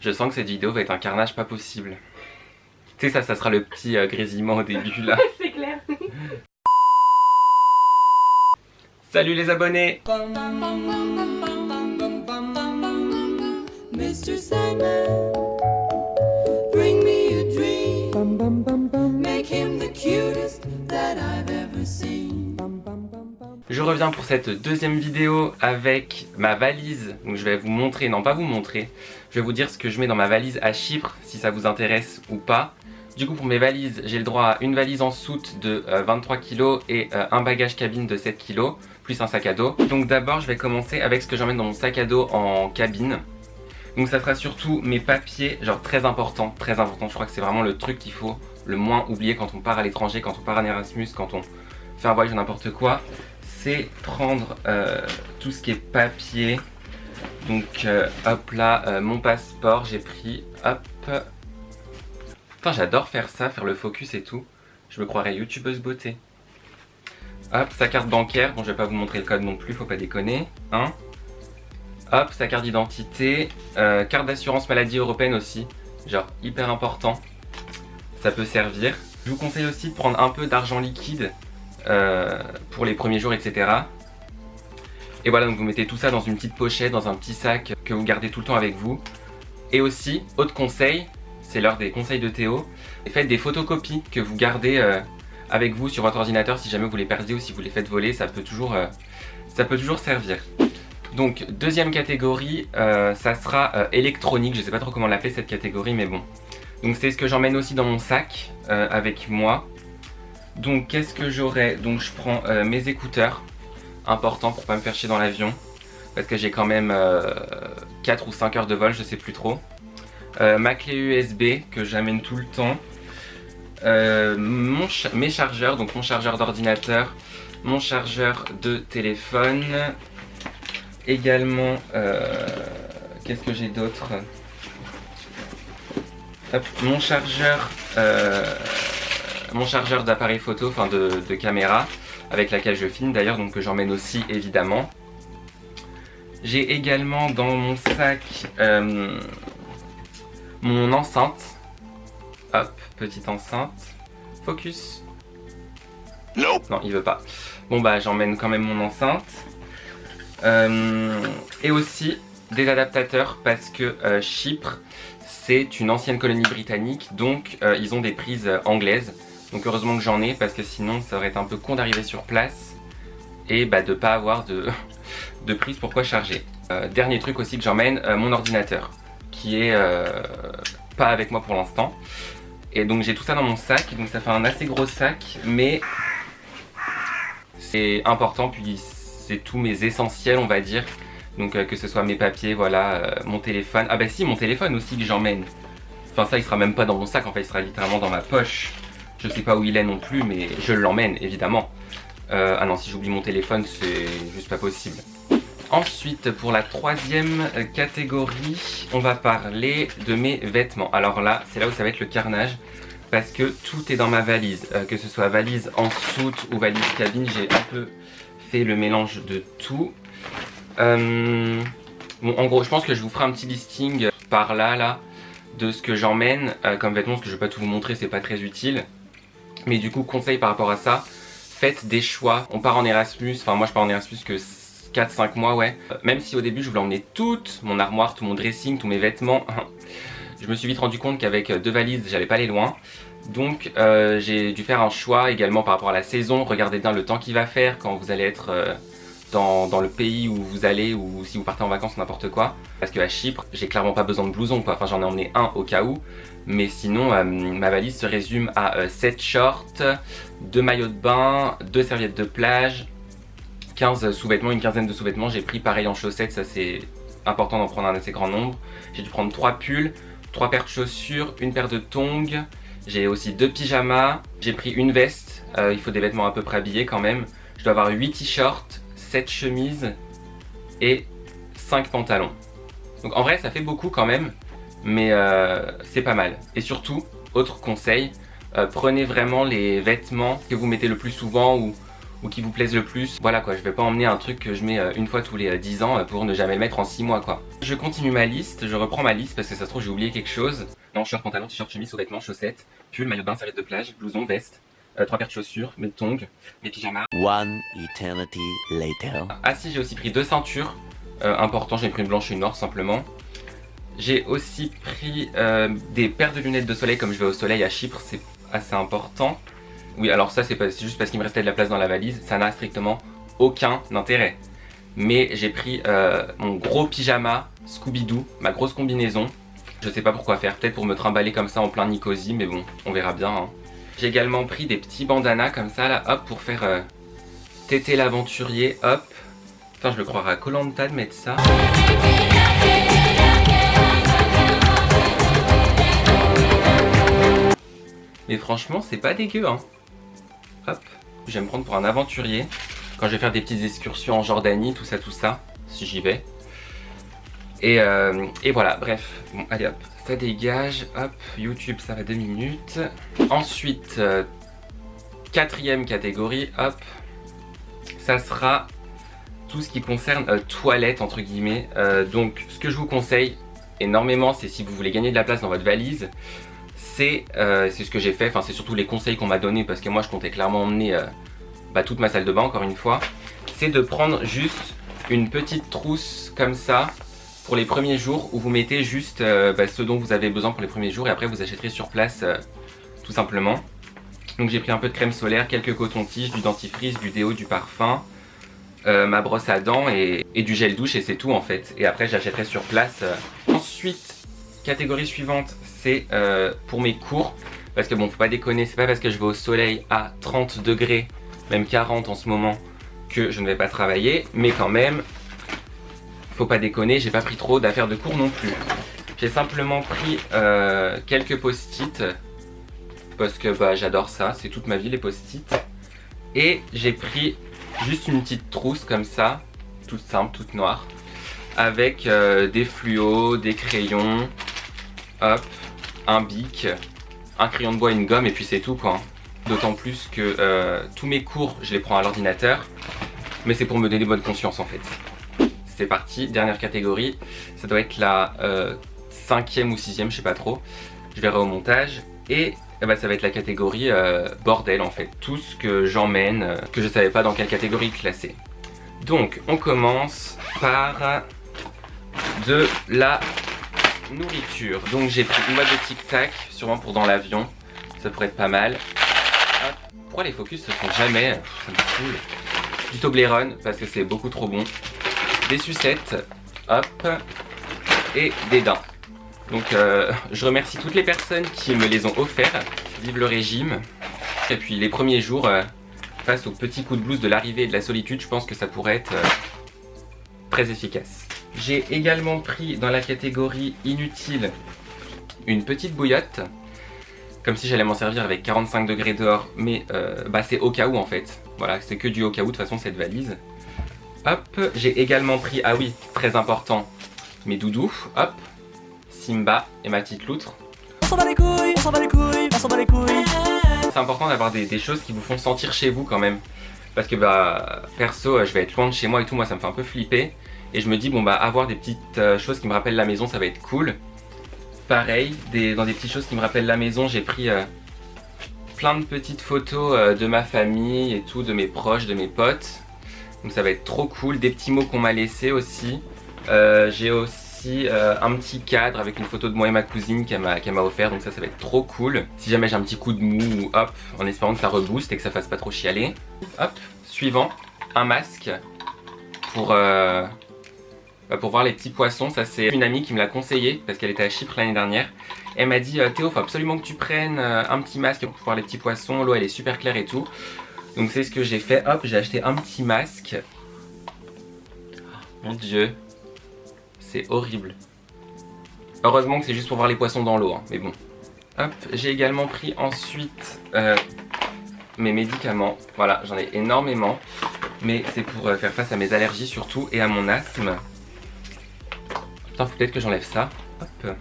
Je sens que cette vidéo va être un carnage pas possible. Tu sais, ça sera le petit grésillement au début là. C'est clair. Salut les abonnés! Mr. Sandman, bring me a dream. Make him the cutest that I've ever seen. Je reviens pour cette deuxième vidéo avec ma valise. Donc je vais vous montrer, non pas vous montrer, je vais vous dire ce que je mets dans ma valise à Chypre, si ça vous intéresse ou pas. Du coup pour mes valises, j'ai le droit à une valise en soute de 23 kg et un bagage cabine de 7 kg, plus un sac à dos. Donc d'abord je vais commencer avec ce que j'emmène dans mon sac à dos en cabine. Donc ça sera surtout mes papiers, genre très important, je crois que c'est vraiment le truc qu'il faut le moins oublier quand on part à l'étranger, quand on part en Erasmus, quand on fait un voyage n'importe quoi. C'est prendre tout ce qui est papier. Donc hop là, mon passeport, j'ai pris, hop. Putain, j'adore faire ça, faire le focus et tout. Je me croirais youtubeuse beauté. Hop, sa carte bancaire, bon je vais pas vous montrer le code non plus, faut pas déconner. Hein. Hop, sa carte d'identité, carte d'assurance maladie européenne aussi. Genre hyper important, ça peut servir. Je vous conseille aussi de prendre un peu d'argent liquide. Pour les premiers jours, etc. Et voilà, donc vous mettez tout ça dans une petite pochette, dans un petit sac que vous gardez tout le temps avec vous. Et aussi, autre conseil, c'est l'heure des conseils de Théo, faites des photocopies que vous gardez avec vous sur votre ordinateur si jamais vous les perdez ou si vous les faites voler, ça peut toujours servir. Donc deuxième catégorie, ça sera électronique, je sais pas trop comment l'appeler cette catégorie mais bon. Donc c'est ce que j'emmène aussi dans mon sac avec moi. Donc qu'est-ce que j'aurai? Donc je prends mes écouteurs, important pour pas me faire chier dans l'avion, parce que j'ai quand même 4 ou 5 heures de vol, je sais plus trop. Ma clé USB que j'amène tout le temps, mes chargeurs, donc mon chargeur d'ordinateur, mon chargeur de téléphone, également, qu'est-ce que j'ai d'autre? Mon chargeur d'appareil photo, enfin de caméra, avec laquelle je filme d'ailleurs, donc que j'emmène aussi évidemment. J'ai également dans mon sac mon enceinte. Hop, petite enceinte. Focus. Nope. Non, il veut pas. Bon bah j'emmène quand même mon enceinte. Et aussi des adaptateurs parce que Chypre c'est une ancienne colonie britannique, donc ils ont des prises anglaises. Donc heureusement que j'en ai parce que sinon ça aurait été un peu con d'arriver sur place et bah, de pas avoir de prise pour quoi charger. Dernier truc aussi que j'emmène, mon ordinateur qui est pas avec moi pour l'instant. Et donc j'ai tout ça dans mon sac, donc ça fait un assez gros sac mais c'est important, puis c'est tous mes essentiels on va dire. Donc que ce soit mes papiers, voilà, mon téléphone. Ah bah si, mon téléphone aussi que j'emmène. Enfin ça il sera même pas dans mon sac, en fait il sera littéralement dans ma poche. Je sais pas où il est non plus, mais je l'emmène évidemment. Ah non, si j'oublie mon téléphone, c'est juste pas possible. Ensuite, pour la troisième catégorie, on va parler de mes vêtements. Alors là, c'est là où ça va être le carnage, parce que tout est dans ma valise. Que ce soit valise en soute ou valise cabine, j'ai un peu fait le mélange de tout. Bon, en gros, je pense que je vous ferai un petit listing par là, de ce que j'emmène comme vêtements, parce que je vais pas tout vous montrer, c'est pas très utile. Mais du coup, conseil par rapport à ça, faites des choix. On part en Erasmus, enfin moi je pars en Erasmus que 4-5 mois, ouais. Même si au début je voulais emmener toute mon armoire, tout mon dressing, tous mes vêtements, je me suis vite rendu compte qu'avec 2 valises, j'allais pas aller loin. Donc j'ai dû faire un choix également par rapport à la saison. Regardez bien le temps qu'il va faire quand vous allez être dans le pays où vous allez, ou si vous partez en vacances ou n'importe quoi. Parce qu'à Chypre, j'ai clairement pas besoin de blouson quoi. Enfin j'en ai emmené un au cas où. Mais sinon ma valise se résume à 7 shorts, 2 maillots de bain, 2 serviettes de plage, 15 sous-vêtements, une quinzaine de sous-vêtements. J'ai pris pareil en chaussettes, ça c'est important d'en prendre un assez grand nombre. J'ai dû prendre 3 pulls, 3 paires de chaussures, une paire de tongs. J'ai aussi 2 pyjamas, j'ai pris une veste, il faut des vêtements à peu près habillés quand même. Je dois avoir 8 t-shirts, 7 chemises et 5 pantalons. Donc en vrai ça fait beaucoup quand même, mais c'est pas mal. Et surtout, autre conseil, prenez vraiment les vêtements que vous mettez le plus souvent ou ou qui vous plaisent le plus. Voilà quoi, je vais pas emmener un truc que je mets une fois tous les 10 ans pour ne jamais le mettre en 6 mois quoi. Je continue ma liste, je reprends ma liste parce que ça se trouve j'ai oublié quelque chose. Non, short, pantalon, t-shirt, chemise, sous-vêtements, chaussettes, pull, maillot de bain, serviette de plage, blouson, veste, 3 paires de chaussures, mes tongs, mes pyjamas. One eternity later. Ah si, j'ai aussi pris 2 ceintures importantes, j'ai pris une blanche et une noire simplement. J'ai aussi pris des paires de lunettes de soleil comme je vais au soleil à Chypre, c'est assez important. Oui, alors ça c'est juste parce qu'il me restait de la place dans la valise, ça n'a strictement aucun intérêt. Mais j'ai pris mon gros pyjama Scooby-Doo, ma grosse combinaison. Je sais pas pourquoi faire, peut-être pour me trimballer comme ça en plein Nicosie, mais bon, on verra bien. Hein. J'ai également pris des petits bandanas comme ça là, hop, pour faire Tété l'aventurier, hop. Enfin, je le croirais à Koh-Lanta de mettre ça. Mais franchement, c'est pas dégueu, hein. Hop, je vais me prendre pour un aventurier quand je vais faire des petites excursions en Jordanie, tout ça, si j'y vais. Et voilà, bref. Bon, allez hop, ça dégage. Hop, YouTube, ça va 2 minutes. Ensuite, 4e catégorie, hop. Ça sera tout ce qui concerne toilette, entre guillemets. Donc, ce que je vous conseille énormément, c'est si vous voulez gagner de la place dans votre valise, c'est ce que j'ai fait, enfin c'est surtout les conseils qu'on m'a donné parce que moi je comptais clairement emmener toute ma salle de bain encore une fois, c'est de prendre juste une petite trousse comme ça pour les premiers jours où vous mettez juste ce dont vous avez besoin pour les premiers jours et après vous achèterez sur place tout simplement. Donc j'ai pris un peu de crème solaire, quelques cotons-tiges, du dentifrice, du déo, du parfum, ma brosse à dents et du gel douche et c'est tout en fait. Et après j'achèterai sur place. Ensuite, catégorie suivante, c'est pour mes cours. Parce que bon, faut pas déconner, c'est pas parce que je vais au soleil à 30 degrés, même 40 en ce moment, que je ne vais pas travailler. Mais quand même, faut pas déconner, j'ai pas pris trop d'affaires de cours non plus. J'ai simplement pris quelques post-it. Parce que j'adore ça, c'est toute ma vie les post-it. Et j'ai pris juste une petite trousse comme ça, toute simple, toute noire. Avec des fluos, des crayons, hop, un bic, un crayon de bois et une gomme et puis c'est tout quoi. D'autant plus que tous mes cours je les prends à l'ordinateur, mais c'est pour me donner bonne conscience en fait. C'est parti, dernière catégorie, ça doit être la 5e ou 6e, je sais pas trop, je verrai au montage. Et ça va être la catégorie bordel en fait, tout ce que j'emmène, que je savais pas dans quelle catégorie le classer. Donc on commence par de la nourriture. Donc j'ai pris une boîte de Tic Tac, sûrement pour dans l'avion, ça pourrait être pas mal. Hop. Pourquoi les focus se font jamais? Ça me saoule. Du Toblerone parce que c'est beaucoup trop bon. Des sucettes, hop, et des daims. Donc je remercie toutes les personnes qui me les ont offerts. Vive le régime. Et puis les premiers jours, face au petit coup de blues de l'arrivée et de la solitude, je pense que ça pourrait être très efficace. J'ai également pris dans la catégorie inutile une petite bouillotte. Comme si j'allais m'en servir avec 45 degrés dehors. Mais c'est au cas où en fait. Voilà, c'est que du au cas où de toute façon cette valise. Hop, j'ai également pris, ah oui, très important, mes doudous. Hop, Simba et ma petite loutre. On s'en bat les couilles, on s'en bat les couilles, on s'en bat les couilles. C'est important d'avoir des choses qui vous font sentir chez vous quand même. Parce que perso, je vais être loin de chez moi et tout, moi ça me fait un peu flipper. Et je me dis, avoir des petites choses qui me rappellent la maison, ça va être cool. Pareil, dans des petites choses qui me rappellent la maison, j'ai pris plein de petites photos de ma famille et tout, de mes proches, de mes potes. Donc ça va être trop cool. Des petits mots qu'on m'a laissés aussi. J'ai aussi un petit cadre avec une photo de moi et ma cousine qu'elle m'a offert. Donc ça va être trop cool. Si jamais j'ai un petit coup de mou, hop, en espérant que ça rebooste et que ça fasse pas trop chialer. Hop, suivant, un masque pour voir les petits poissons. Ça c'est une amie qui me l'a conseillé parce qu'elle était à Chypre l'année dernière. Elle m'a dit Théo, faut absolument que tu prennes un petit masque pour voir les petits poissons. L'eau elle est super claire et tout. Donc c'est ce que j'ai fait. Hop, j'ai acheté un petit masque. Mon dieu, c'est horrible. Heureusement que c'est juste pour voir les poissons dans l'eau, hein, mais bon. Hop, j'ai également pris ensuite mes médicaments. Voilà, j'en ai énormément. Mais c'est pour faire face à mes allergies surtout et à mon asthme. Putain, faut peut-être que j'enlève ça. Hop.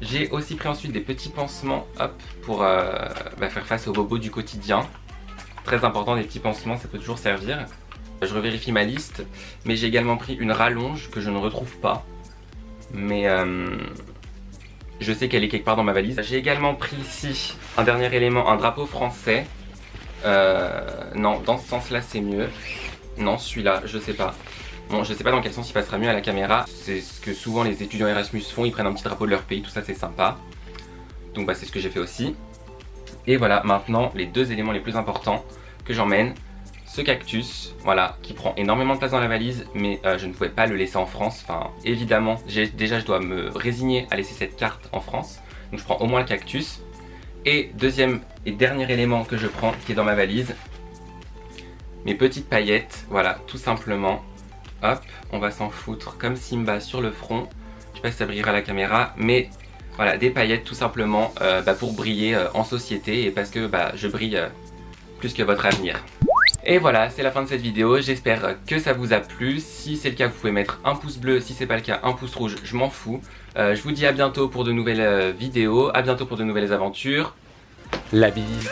J'ai aussi pris ensuite des petits pansements, hop, pour faire face aux bobos du quotidien. Très important, des petits pansements, ça peut toujours servir. Je revérifie ma liste, mais j'ai également pris une rallonge que je ne retrouve pas. Mais je sais qu'elle est quelque part dans ma valise. J'ai également pris ici un dernier élément, un drapeau français. Non, dans ce sens-là c'est mieux. Non, celui-là, je sais pas. Bon, je sais pas dans quel sens il passera mieux à la caméra. C'est ce que souvent les étudiants Erasmus font, ils prennent un petit drapeau de leur pays, tout ça c'est sympa. Donc bah c'est ce que j'ai fait aussi. Et voilà, maintenant les deux éléments les plus importants que j'emmène. Ce cactus, voilà, qui prend énormément de place dans la valise, mais je ne pouvais pas le laisser en France. Enfin, évidemment, déjà je dois me résigner à laisser cette carte en France. Donc je prends au moins le cactus. Et deuxième et dernier élément que je prends, qui est dans ma valise, mes petites paillettes, voilà, tout simplement. Hop, on va s'en foutre comme Simba sur le front. Je sais pas si ça brillera à la caméra, mais voilà, des paillettes tout simplement pour briller en société et parce que je brille plus que votre avenir. Et voilà, c'est la fin de cette vidéo, j'espère que ça vous a plu. Si c'est le cas, vous pouvez mettre un pouce bleu, si c'est pas le cas, un pouce rouge, je m'en fous. Je vous dis à bientôt pour de nouvelles vidéos, à bientôt pour de nouvelles aventures. La bise.